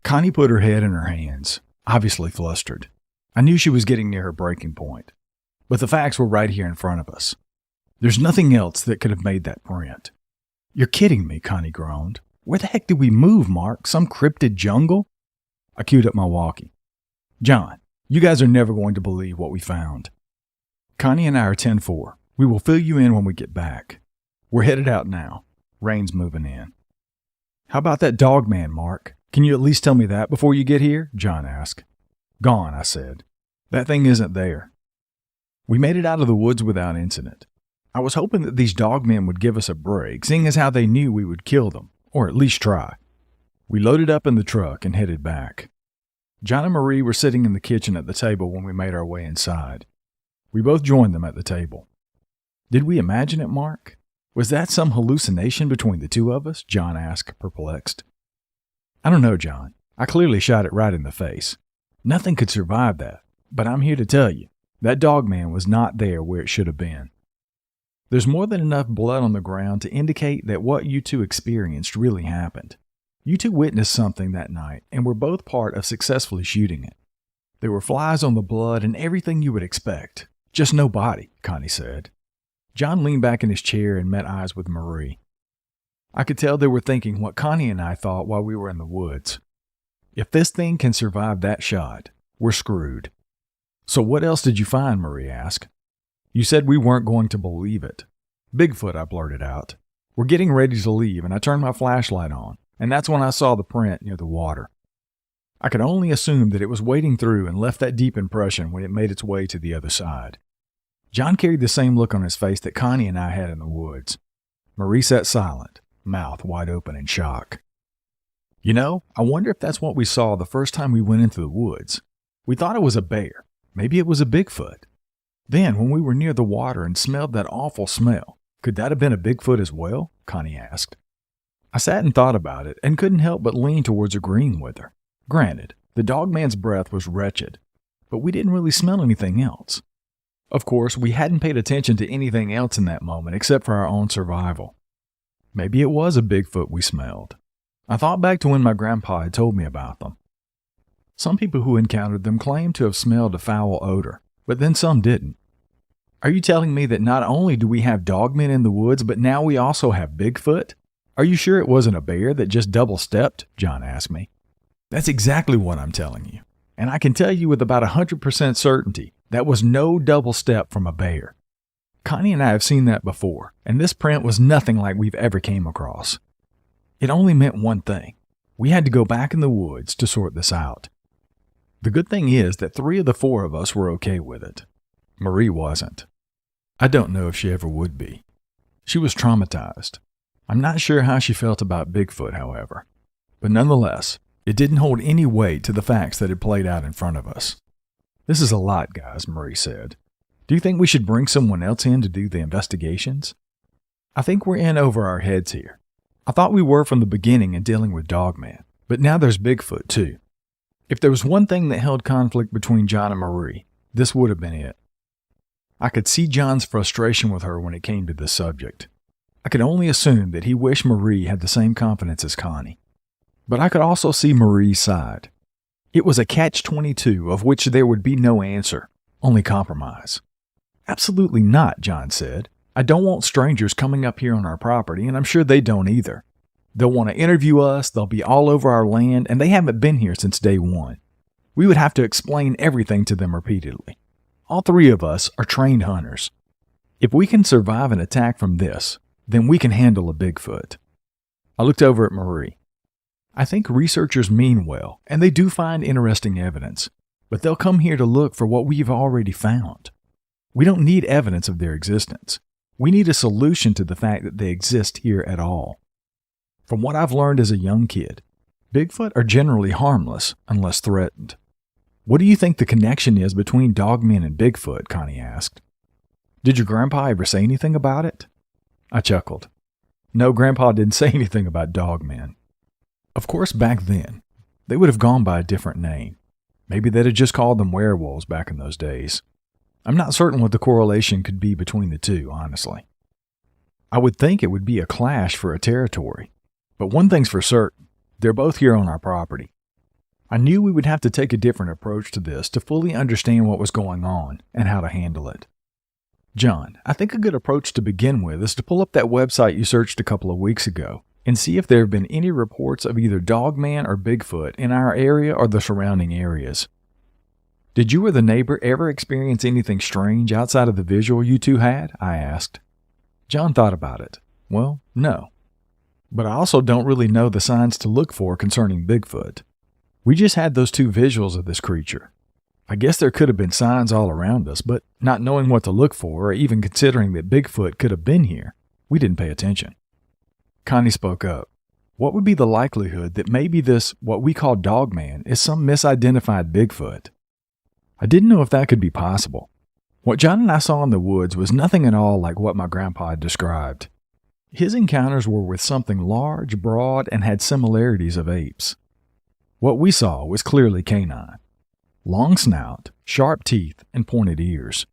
Connie put her head in her hands, obviously flustered. I knew she was getting near her breaking point. But the facts were right here in front of us. There's nothing else that could have made that print. You're kidding me, Connie groaned. Where the heck did we move, Mark? Some cryptid jungle? I queued up my walkie. John, you guys are never going to believe what we found. Connie and I are 10-4. We will fill you in when we get back. We're headed out now. Rain's moving in. How about that dog man, Mark? Can you at least tell me that before you get here? John asked. Gone, I said. That thing isn't there. We made it out of the woods without incident. I was hoping that these dogmen would give us a break, seeing as how they knew we would kill them, or at least try. We loaded up in the truck and headed back. John and Marie were sitting in the kitchen at the table when we made our way inside. We both joined them at the table. Did we imagine it, Mark? Was that some hallucination between the two of us? John asked, perplexed. I don't know, John. I clearly shot it right in the face. Nothing could survive that, but I'm here to tell you, that dogman was not there where it should have been. There's more than enough blood on the ground to indicate that what you two experienced really happened. You two witnessed something that night and were both part of successfully shooting it. There were flies on the blood and everything you would expect. Just no body, Connie said. John leaned back in his chair and met eyes with Marie. I could tell they were thinking what Connie and I thought while we were in the woods. If this thing can survive that shot, we're screwed. So what else did you find? Marie asked. You said we weren't going to believe it. Bigfoot, I blurted out. We're getting ready to leave, and I turned my flashlight on, and that's when I saw the print near the water. I could only assume that it was wading through and left that deep impression when it made its way to the other side. John carried the same look on his face that Connie and I had in the woods. Marie sat silent, mouth wide open in shock. You know, I wonder if that's what we saw the first time we went into the woods. We thought it was a bear. Maybe it was a Bigfoot. Then, when we were near the water and smelled that awful smell, could that have been a Bigfoot as well? Connie asked. I sat and thought about it and couldn't help but lean towards agreeing with her. Granted, the dogman's breath was wretched, but we didn't really smell anything else. Of course, we hadn't paid attention to anything else in that moment except for our own survival. Maybe it was a Bigfoot we smelled. I thought back to when my grandpa had told me about them. Some people who encountered them claimed to have smelled a foul odor, but then some didn't. Are you telling me that not only do we have dogmen in the woods, but now we also have Bigfoot? Are you sure it wasn't a bear that just double-stepped? John asked me. That's exactly what I'm telling you. And I can tell you with about 100% certainty that was no double step from a bear. Connie and I have seen that before, and this print was nothing like we've ever came across. It only meant one thing. We had to go back in the woods to sort this out. The good thing is that 3 of the 4 of us were okay with it. Marie wasn't. I don't know if she ever would be. She was traumatized. I'm not sure how she felt about Bigfoot, however. But nonetheless, it didn't hold any weight to the facts that had played out in front of us. This is a lot, guys, Marie said. Do you think we should bring someone else in to do the investigations? I think we're in over our heads here. I thought we were from the beginning in dealing with Dogman, but now there's Bigfoot too. If there was one thing that held conflict between John and Marie, this would have been it. I could see John's frustration with her when it came to this subject. I could only assume that he wished Marie had the same confidence as Connie. But I could also see Marie's side. It was a catch-22 of which there would be no answer, only compromise. Absolutely not, John said. I don't want strangers coming up here on our property, and I'm sure they don't either. They'll want to interview us, they'll be all over our land, and they haven't been here since day one. We would have to explain everything to them repeatedly. All 3 of us are trained hunters. If we can survive an attack from this, then we can handle a Bigfoot. I looked over at Marie. I think researchers mean well, and they do find interesting evidence, but they'll come here to look for what we've already found. We don't need evidence of their existence. We need a solution to the fact that they exist here at all. From what I've learned as a young kid, Bigfoot are generally harmless unless threatened. What do you think the connection is between Dogmen and Bigfoot? Connie asked. Did your grandpa ever say anything about it? I chuckled. No, Grandpa didn't say anything about Dogmen. Of course, back then, they would have gone by a different name. Maybe they'd have just called them werewolves back in those days. I'm not certain what the correlation could be between the two, honestly. I would think it would be a clash for a territory. But one thing's for certain, they're both here on our property. I knew we would have to take a different approach to this to fully understand what was going on and how to handle it. John, I think a good approach to begin with is to pull up that website you searched a couple of weeks ago and see if there have been any reports of either Dogman or Bigfoot in our area or the surrounding areas. Did you or the neighbor ever experience anything strange outside of the visual you two had? I asked. John thought about it. Well, no. But I also don't really know the signs to look for concerning Bigfoot. We just had those two visuals of this creature. I guess there could have been signs all around us, but not knowing what to look for or even considering that Bigfoot could have been here, we didn't pay attention. Connie spoke up. What would be the likelihood that maybe this, what we call Dogman, is some misidentified Bigfoot? I didn't know if that could be possible. What John and I saw in the woods was nothing at all like what my grandpa had described. His encounters were with something large, broad, and had similarities of apes. What we saw was clearly canine. Long snout, sharp teeth, and pointed ears.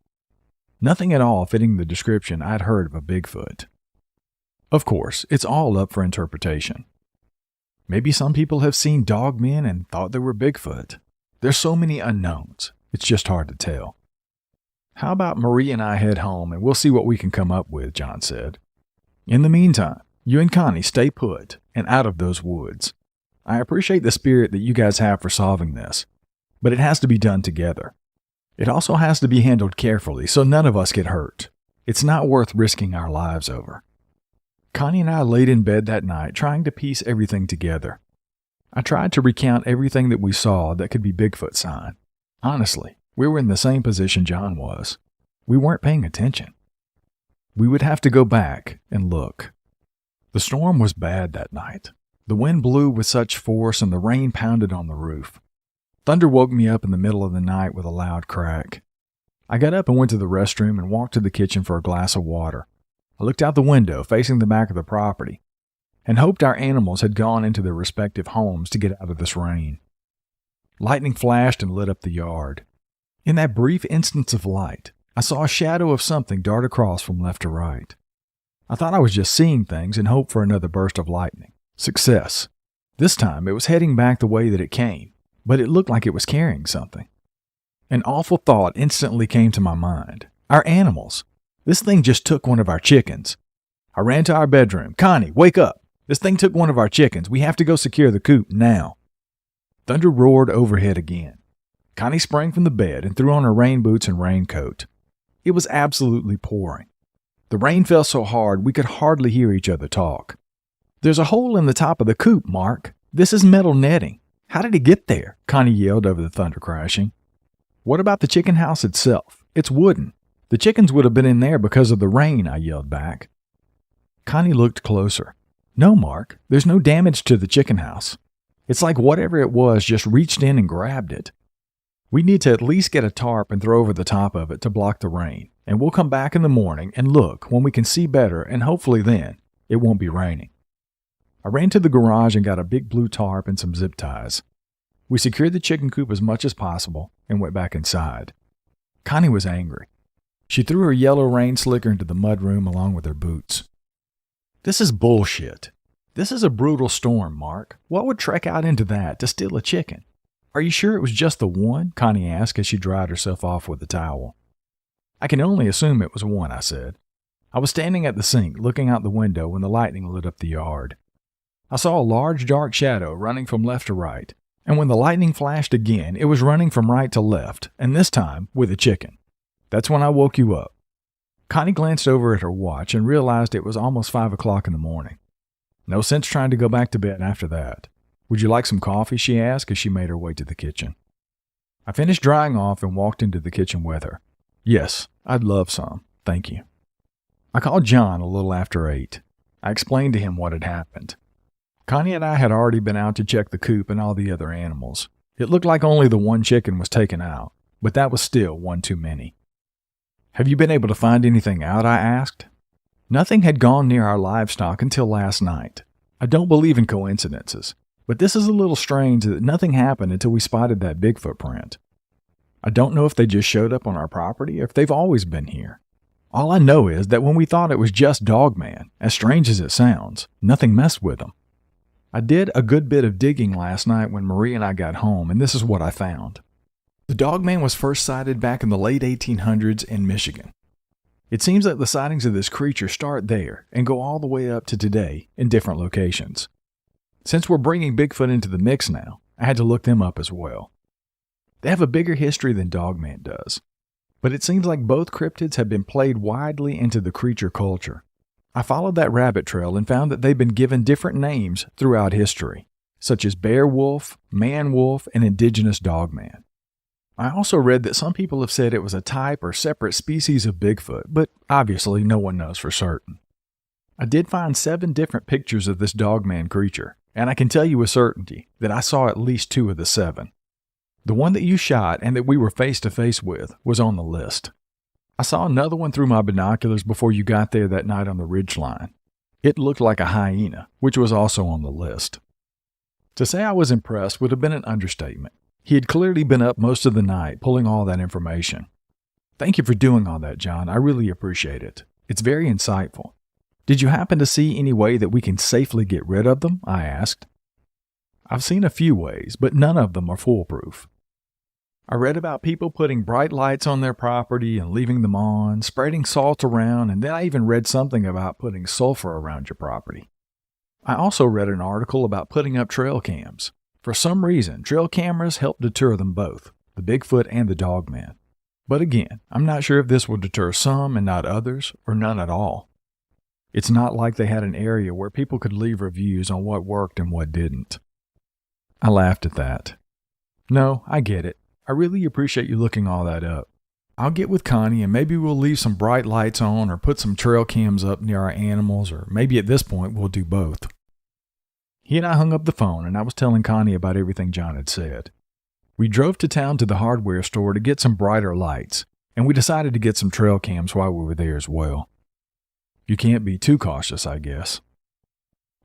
Nothing at all fitting the description I'd heard of a Bigfoot. Of course, it's all up for interpretation. Maybe some people have seen dogmen and thought they were Bigfoot. There's so many unknowns, it's just hard to tell. How about Marie and I head home and we'll see what we can come up with, John said. In the meantime, you and Connie stay put and out of those woods. I appreciate the spirit that you guys have for solving this, but it has to be done together. It also has to be handled carefully so none of us get hurt. It's not worth risking our lives over. Connie and I laid in bed that night trying to piece everything together. I tried to recount everything that we saw that could be Bigfoot sign. Honestly, we were in the same position John was. We weren't paying attention. We would have to go back and look. The storm was bad that night. The wind blew with such force and the rain pounded on the roof. Thunder woke me up in the middle of the night with a loud crack. I got up and went to the restroom and walked to the kitchen for a glass of water. I looked out the window facing the back of the property and hoped our animals had gone into their respective homes to get out of this rain. Lightning flashed and lit up the yard. In that brief instance of light, I saw a shadow of something dart across from left to right. I thought I was just seeing things and hoped for another burst of lightning. Success. This time it was heading back the way that it came, but it looked like it was carrying something. An awful thought instantly came to my mind. Our animals. This thing just took one of our chickens. I ran to our bedroom. Connie, wake up. This thing took one of our chickens. We have to go secure the coop now. Thunder roared overhead again. Connie sprang from the bed and threw on her rain boots and raincoat. It was absolutely pouring. The rain fell so hard we could hardly hear each other talk. There's a hole in the top of the coop, Mark. This is metal netting. How did it get there? Connie yelled over the thunder crashing. What about the chicken house itself? It's wooden. The chickens would have been in there because of the rain, I yelled back. Connie looked closer. No, Mark, there's no damage to the chicken house. It's like whatever it was just reached in and grabbed it. We need to at least get a tarp and throw over the top of it to block the rain, and we'll come back in the morning and look when we can see better, and hopefully then it won't be raining. I ran to the garage and got a big blue tarp and some zip ties. We secured the chicken coop as much as possible and went back inside. Connie was angry. She threw her yellow rain slicker into the mudroom along with her boots. This is bullshit. This is a brutal storm, Mark. What would trek out into that to steal a chicken? Are you sure it was just the one? Connie asked as she dried herself off with a towel. I can only assume it was one, I said. I was standing at the sink looking out the window when the lightning lit up the yard. I saw a large dark shadow running from left to right, and when the lightning flashed again, it was running from right to left, and this time with a chicken. That's when I woke you up. Connie glanced over at her watch and realized it was almost 5 o'clock in the morning. No sense trying to go back to bed after that. Would you like some coffee? She asked as she made her way to the kitchen. I finished drying off and walked into the kitchen with her. Yes, I'd love some. Thank you. I called John a little after 8. I explained to him what had happened. Connie and I had already been out to check the coop and all the other animals. It looked like only the one chicken was taken out, but that was still one too many. Have you been able to find anything out? I asked. Nothing had gone near our livestock until last night. I don't believe in coincidences, but this is a little strange that nothing happened until we spotted that Bigfoot print. I don't know if they just showed up on our property or if they've always been here. All I know is that when we thought it was just Dogman, as strange as it sounds, nothing messed with them. I did a good bit of digging last night when Marie and I got home, and this is what I found. The Dogman was first sighted back in the late 1800s in Michigan. It seems that the sightings of this creature start there and go all the way up to today in different locations. Since we're bringing Bigfoot into the mix now, I had to look them up as well. They have a bigger history than Dogman does, but it seems like both cryptids have been played widely into the creature culture. I followed that rabbit trail and found that they've been given different names throughout history, such as bear wolf, man wolf, and indigenous dogman. I also read that some people have said it was a type or separate species of Bigfoot, but obviously no one knows for certain. I did find 7 different pictures of this dogman creature, and I can tell you with certainty that I saw at least 2 of the 7. The one that you shot and that we were face to face with was on the list. I saw another one through my binoculars before you got there that night on the ridgeline. It looked like a hyena, which was also on the list. To say I was impressed would have been an understatement. He had clearly been up most of the night pulling all that information. Thank you for doing all that, John. I really appreciate it. It's very insightful. Did you happen to see any way that we can safely get rid of them? I asked. I've seen a few ways, but none of them are foolproof. I read about people putting bright lights on their property and leaving them on, spreading salt around, and then I even read something about putting sulfur around your property. I also read an article about putting up trail cams. For some reason, trail cameras help deter them both, the Bigfoot and the Dogman. But again, I'm not sure if this will deter some and not others, or none at all. It's not like they had an area where people could leave reviews on what worked and what didn't. I laughed at that. No, I get it. I really appreciate you looking all that up. I'll get with Connie and maybe we'll leave some bright lights on or put some trail cams up near our animals, or maybe at this point we'll do both. He and I hung up the phone and I was telling Connie about everything John had said. We drove to town to the hardware store to get some brighter lights, and we decided to get some trail cams while we were there as well. You can't be too cautious, I guess.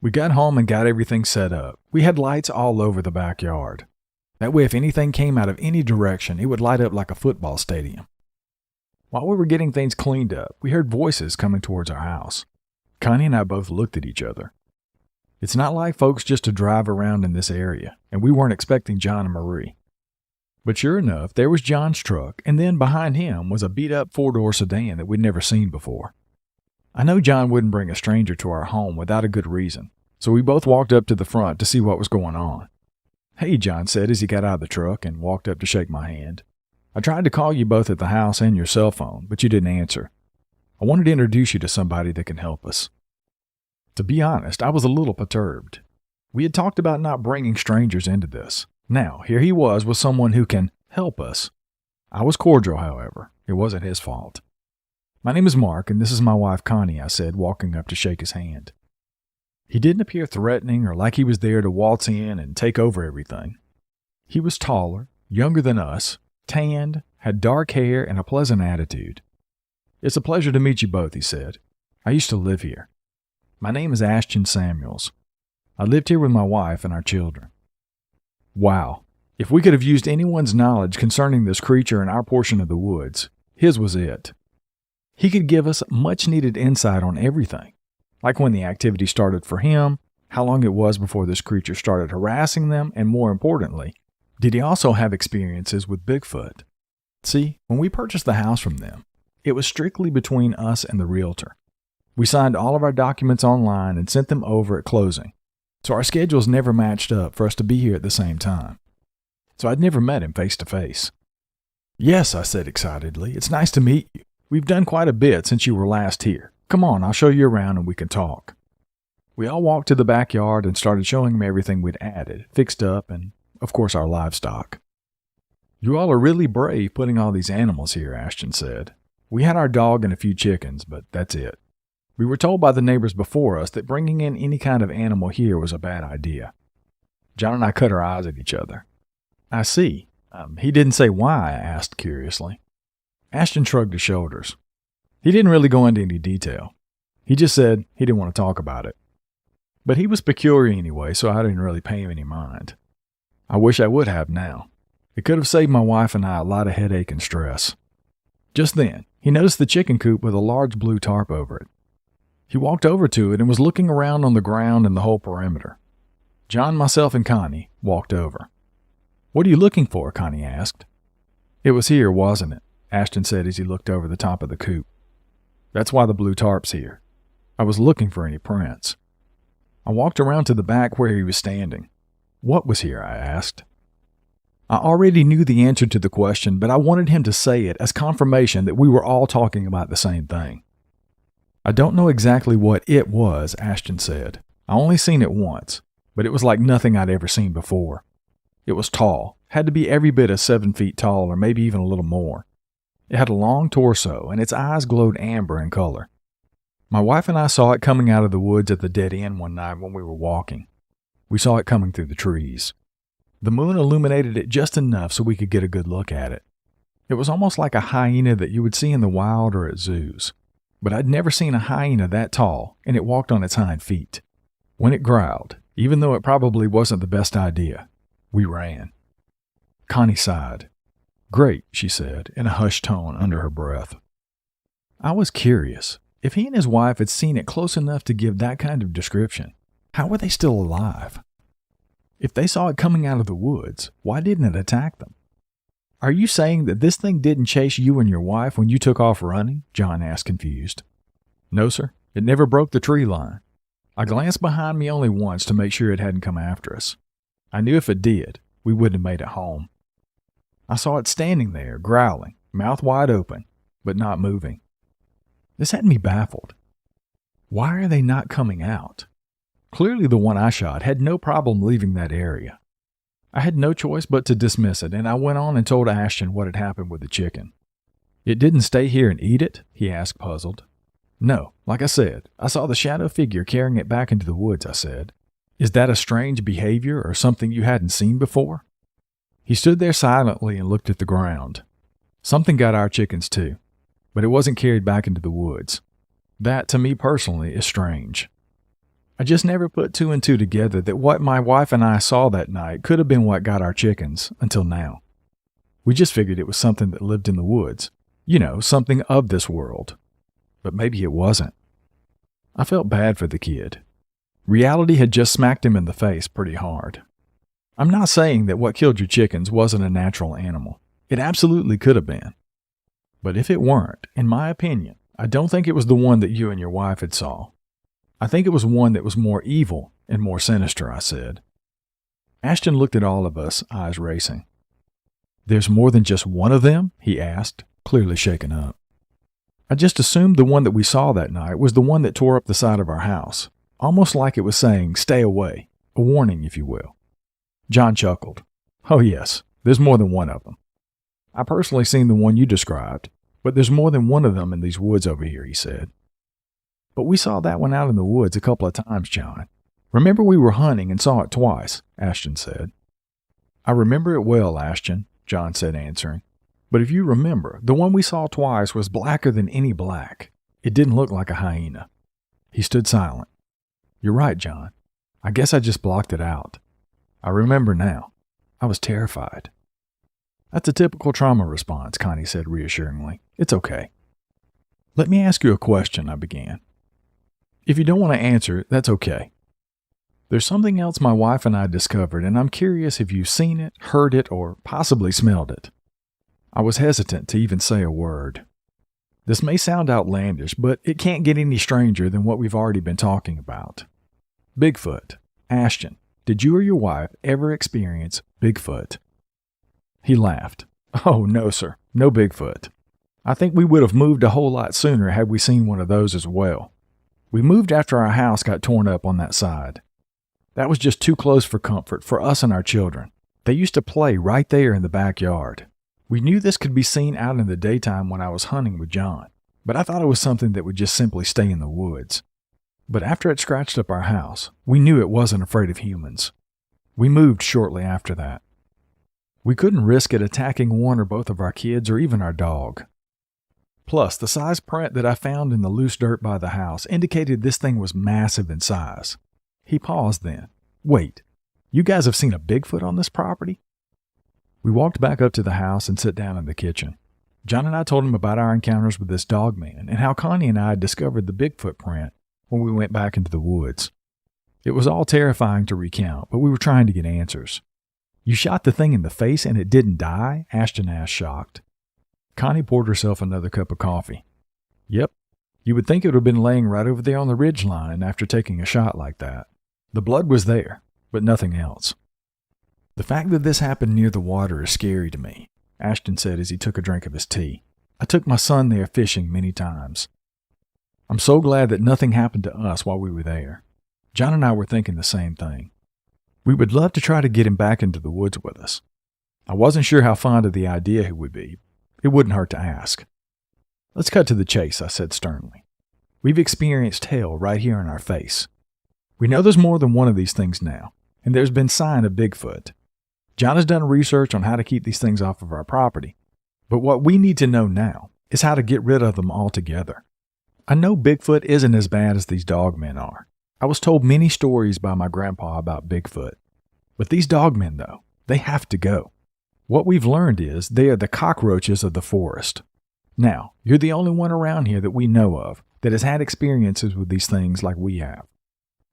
We got home and got everything set up. We had lights all over the backyard. That way if anything came out of any direction, it would light up like a football stadium. While we were getting things cleaned up, we heard voices coming towards our house. Connie and I both looked at each other. It's not like folks just to drive around in this area, and we weren't expecting John and Marie. But sure enough, there was John's truck, and then behind him was a beat-up 4-door sedan that we'd never seen before. I know John wouldn't bring a stranger to our home without a good reason, so we both walked up to the front to see what was going on. Hey, John said as he got out of the truck and walked up to shake my hand. I tried to call you both at the house and your cell phone, but you didn't answer. I wanted to introduce you to somebody that can help us. To be honest, I was a little perturbed. We had talked about not bringing strangers into this. Now, here he was with someone who can help us. I was cordial, however. It wasn't his fault. My name is Mark, and this is my wife Connie, I said, walking up to shake his hand. He didn't appear threatening or like he was there to waltz in and take over everything. He was taller, younger than us, tanned, had dark hair, and a pleasant attitude. It's a pleasure to meet you both, he said. I used to live here. My name is Ashton Samuels. I lived here with my wife and our children. Wow. If we could have used anyone's knowledge concerning this creature in our portion of the woods, his was it. He could give us much-needed insight on everything, like when the activity started for him, how long it was before this creature started harassing them, and more importantly, did he also have experiences with Bigfoot? See, when we purchased the house from them, it was strictly between us and the realtor. We signed all of our documents online and sent them over at closing, so our schedules never matched up for us to be here at the same time. So I'd never met him face to face. Yes, I said excitedly, it's nice to meet you. We've done quite a bit since you were last here. Come on, I'll show you around and we can talk. We all walked to the backyard and started showing him everything we'd added, fixed up, and of course our livestock. You all are really brave putting all these animals here, Ashton said. We had our dog and a few chickens, but that's it. We were told by the neighbors before us that bringing in any kind of animal here was a bad idea. John and I cut our eyes at each other. I see. He didn't say why, I asked curiously. Ashton shrugged his shoulders. He didn't really go into any detail. He just said he didn't want to talk about it. But he was peculiar anyway, so I didn't really pay him any mind. I wish I would have now. It could have saved my wife and I a lot of headache and stress. Just then, he noticed the chicken coop with a large blue tarp over it. He walked over to it and was looking around on the ground and the whole perimeter. John, myself, and Connie walked over. "What are you looking for?" Connie asked. "It was here, wasn't it?" Ashton said as he looked over the top of the coop. "That's why the blue tarp's here. I was looking for any prints." I walked around to the back where he was standing. "What was here?" I asked. I already knew the answer to the question, but I wanted him to say it as confirmation that we were all talking about the same thing. "I don't know exactly what it was," Ashton said. "I only seen it once, but it was like nothing I'd ever seen before. It was tall, had to be every bit of 7 feet tall or maybe even a little more. It had a long torso, and its eyes glowed amber in color. My wife and I saw it coming out of the woods at the dead end one night when we were walking. We saw it coming through the trees. The moon illuminated it just enough so we could get a good look at it. It was almost like a hyena that you would see in the wild or at zoos. But I'd never seen a hyena that tall, and it walked on its hind feet. When it growled, even though it probably wasn't the best idea, we ran." Connie sighed. "Great," she said, in a hushed tone under her breath. I was curious. If he and his wife had seen it close enough to give that kind of description, how were they still alive? If they saw it coming out of the woods, why didn't it attack them? "Are you saying that this thing didn't chase you and your wife when you took off running?" John asked, confused. "No, sir. It never broke the tree line. I glanced behind me only once to make sure it hadn't come after us. I knew if it did, we wouldn't have made it home. I saw it standing there, growling, mouth wide open, but not moving. This had me baffled. Why are they not coming out? Clearly the one I shot had no problem leaving that area. I had no choice but to dismiss it, and I went on and told Ashton what had happened with the chicken. "It didn't stay here and eat it?" he asked, puzzled. "No, like I said, I saw the shadow figure carrying it back into the woods," I said. "Is that a strange behavior or something you hadn't seen before?" He stood there silently and looked at the ground. "Something got our chickens too, but it wasn't carried back into the woods. That, to me personally, is strange. I just never put two and two together that what my wife and I saw that night could have been what got our chickens until now. We just figured it was something that lived in the woods. You know, something of this world. But maybe it wasn't." I felt bad for the kid. Reality had just smacked him in the face pretty hard. I'm not saying that what killed your chickens wasn't a natural animal. It absolutely could have been. But if it weren't, in my opinion, I don't think it was the one that you and your wife had saw. I think it was one that was more evil and more sinister," I said. Ashton looked at all of us, eyes racing. "There's more than just one of them?" he asked, clearly shaken up. "I just assumed the one that we saw that night was the one that tore up the side of our house, almost like it was saying, 'Stay away,' a warning, if you will." John chuckled. "Oh yes, there's more than one of them. I personally seen the one you described, but there's more than one of them in these woods over here," he said. "But we saw that one out in the woods a couple of times, John. Remember we were hunting and saw it twice," Ashton said. "I remember it well, Ashton," John said, answering. "But if you remember, the one we saw twice was blacker than any black. It didn't look like a hyena." He stood silent. "You're right, John. I guess I just blocked it out. I remember now. I was terrified." "That's a typical trauma response," Connie said reassuringly. "It's okay." "Let me ask you a question," I began. "If you don't want to answer, that's okay. There's something else my wife and I discovered, and I'm curious if you've seen it, heard it, or possibly smelled it." I was hesitant to even say a word. This may sound outlandish, but it can't get any stranger than what we've already been talking about. Bigfoot. Ashton, did you or your wife ever experience Bigfoot? He laughed. "Oh, no, sir. No Bigfoot. I think we would have moved a whole lot sooner had we seen one of those as well. We moved after our house got torn up on that side. That was just too close for comfort for us and our children. They used to play right there in the backyard. We knew this could be seen out in the daytime when I was hunting with John, but I thought it was something that would just simply stay in the woods. But after it scratched up our house, we knew it wasn't afraid of humans. We moved shortly after that. We couldn't risk it attacking one or both of our kids or even our dog. Plus, the size print that I found in the loose dirt by the house indicated this thing was massive in size." He paused then. "Wait, you guys have seen a Bigfoot on this property?" We walked back up to the house and sat down in the kitchen. John and I told him about our encounters with this dog man and how Connie and I had discovered the Bigfoot print when we went back into the woods. It was all terrifying to recount, but we were trying to get answers. You shot the thing in the face and it didn't die? Ashton asked, shocked. Connie poured herself another cup of coffee. Yep. You would think it would have been laying right over there on the ridge line after taking a shot like that. The blood was there, but nothing else. The fact that this happened near the water is scary to me, Ashton said as he took a drink of his tea. I took my son there fishing many times. I'm so glad that nothing happened to us while we were there. John and I were thinking the same thing. We would love to try to get him back into the woods with us. I wasn't sure how fond of the idea he would be. It wouldn't hurt to ask. Let's cut to the chase, I said sternly. We've experienced hell right here in our face. We know there's more than one of these things now, and there's been sign of Bigfoot. John has done research on how to keep these things off of our property, but what we need to know now is how to get rid of them altogether. I know Bigfoot isn't as bad as these dogmen are. I was told many stories by my grandpa about Bigfoot. But these dogmen, though, they have to go. What we've learned is they are the cockroaches of the forest. Now, you're the only one around here that we know of that has had experiences with these things like we have.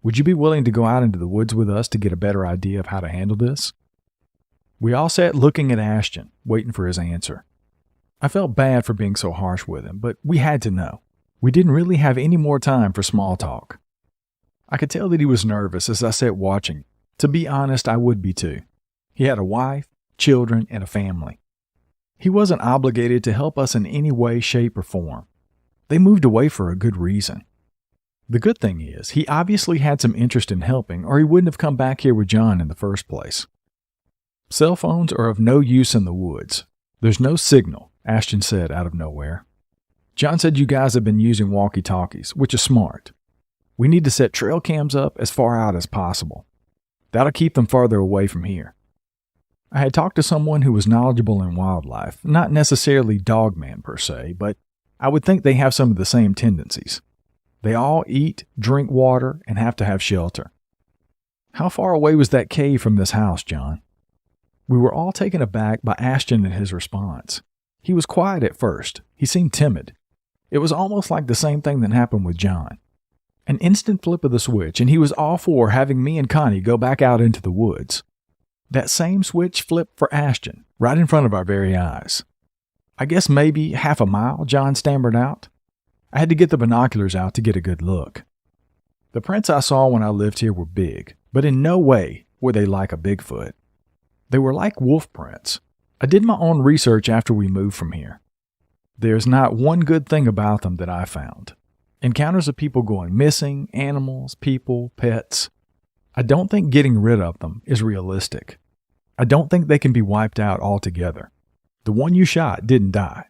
Would you be willing to go out into the woods with us to get a better idea of how to handle this? We all sat looking at Ashton, waiting for his answer. I felt bad for being so harsh with him, but we had to know. We didn't really have any more time for small talk. I could tell that he was nervous as I sat watching. To be honest, I would be too. He had a wife, children, and a family. He wasn't obligated to help us in any way, shape, or form. They moved away for a good reason. The good thing is, he obviously had some interest in helping, or he wouldn't have come back here with John in the first place. Cell phones are of no use in the woods. There's no signal, Ashton said out of nowhere. John said you guys have been using walkie-talkies, which is smart. We need to set trail cams up as far out as possible. That'll keep them farther away from here. I had talked to someone who was knowledgeable in wildlife, not necessarily dogman per se, but I would think they have some of the same tendencies. They all eat, drink water, and have to have shelter. How far away was that cave from this house, John? We were all taken aback by Ashton and his response. He was quiet at first. He seemed timid. It was almost like the same thing that happened with John. An instant flip of the switch, and he was all for having me and Connie go back out into the woods. That same switch flipped for Ashton, right in front of our very eyes. I guess maybe half a mile, John stammered out. I had to get the binoculars out to get a good look. The prints I saw when I lived here were big, but in no way were they like a Bigfoot. They were like wolf prints. I did my own research after we moved from here. There's not one good thing about them that I found. Encounters of people going missing, animals, people, pets. I don't think getting rid of them is realistic. I don't think they can be wiped out altogether. The one you shot didn't die,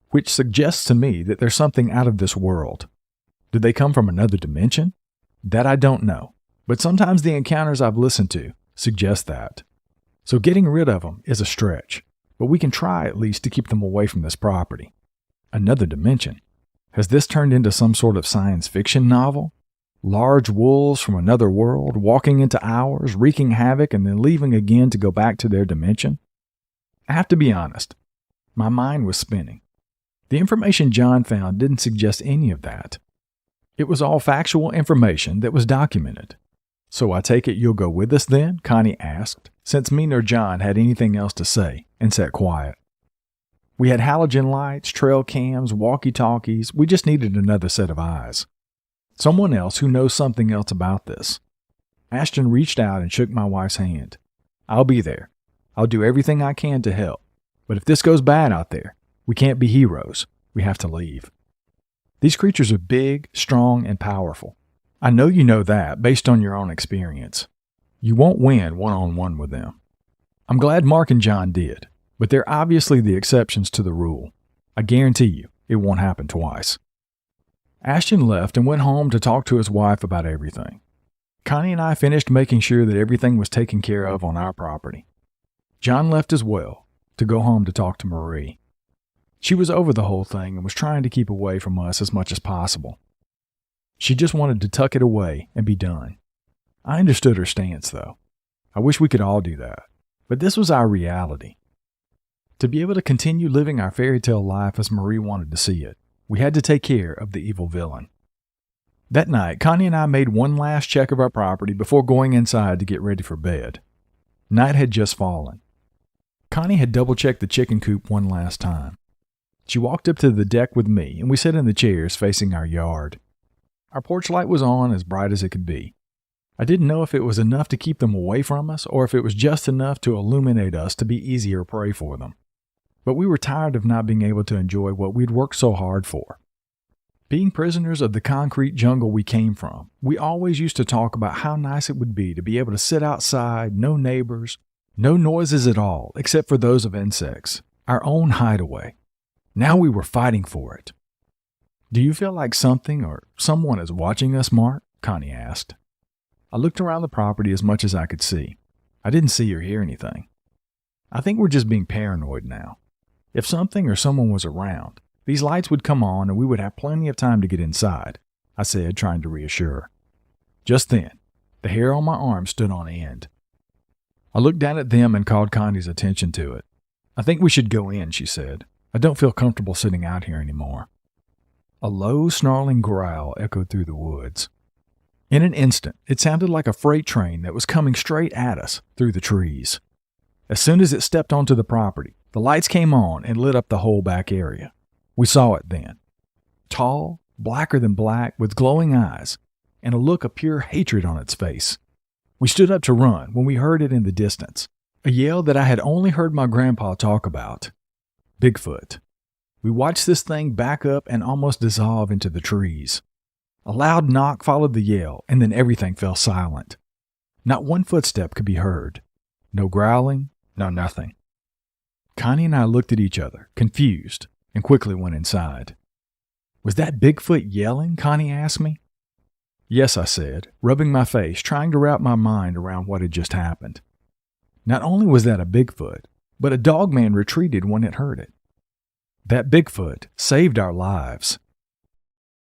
which suggests to me that there's something out of this world. Did they come from another dimension? That I don't know, but sometimes the encounters I've listened to suggest that. So getting rid of them is a stretch, but we can try at least to keep them away from this property. Another dimension. Has this turned into some sort of science fiction novel? Large wolves from another world walking into ours, wreaking havoc, and then leaving again to go back to their dimension? I have to be honest. My mind was spinning. The information John found didn't suggest any of that. It was all factual information that was documented. So I take it you'll go with us then? Connie asked, since me nor John had anything else to say, and sat quiet. We had halogen lights, trail cams, walkie-talkies. We just needed another set of eyes. Someone else who knows something else about this. Ashton reached out and shook my wife's hand. I'll be there. I'll do everything I can to help. But if this goes bad out there, we can't be heroes. We have to leave. These creatures are big, strong, and powerful. I know you know that based on your own experience. You won't win one-on-one with them. I'm glad Mark and John did, but they're obviously the exceptions to the rule. I guarantee you, it won't happen twice. Ashton left and went home to talk to his wife about everything. Connie and I finished making sure that everything was taken care of on our property. John left as well to go home to talk to Marie. She was over the whole thing and was trying to keep away from us as much as possible. She just wanted to tuck it away and be done. I understood her stance, though. I wish we could all do that, but this was our reality. To be able to continue living our fairy tale life as Marie wanted to see it, we had to take care of the evil villain. That night, Connie and I made one last check of our property before going inside to get ready for bed. Night had just fallen. Connie had double-checked the chicken coop one last time. She walked up to the deck with me, and we sat in the chairs facing our yard. Our porch light was on as bright as it could be. I didn't know if it was enough to keep them away from us or if it was just enough to illuminate us to be easier prey for them. But we were tired of not being able to enjoy what we'd worked so hard for. Being prisoners of the concrete jungle we came from, we always used to talk about how nice it would be to be able to sit outside, no neighbors, no noises at all except for those of insects, our own hideaway. Now we were fighting for it. "Do you feel like something or someone is watching us, Mark?" Connie asked. I looked around the property as much as I could see. I didn't see or hear anything. "I think we're just being paranoid now. If something or someone was around, these lights would come on and we would have plenty of time to get inside," I said, trying to reassure. Just then, the hair on my arm stood on end. I looked down at them and called Connie's attention to it. "I think we should go in," she said. "I don't feel comfortable sitting out here anymore." A low, snarling growl echoed through the woods. In an instant, it sounded like a freight train that was coming straight at us through the trees. As soon as it stepped onto the property, the lights came on and lit up the whole back area. We saw it then. Tall, blacker than black, with glowing eyes, and a look of pure hatred on its face. We stood up to run when we heard it in the distance, a yell that I had only heard my grandpa talk about. Bigfoot. We watched this thing back up and almost dissolve into the trees. A loud knock followed the yell, and then everything fell silent. Not one footstep could be heard. No growling, no nothing. Connie and I looked at each other, confused, and quickly went inside. "Was that Bigfoot yelling?" Connie asked me. "Yes," I said, rubbing my face, trying to wrap my mind around what had just happened. Not only was that a Bigfoot, but a dogman retreated when it heard it. That Bigfoot saved our lives.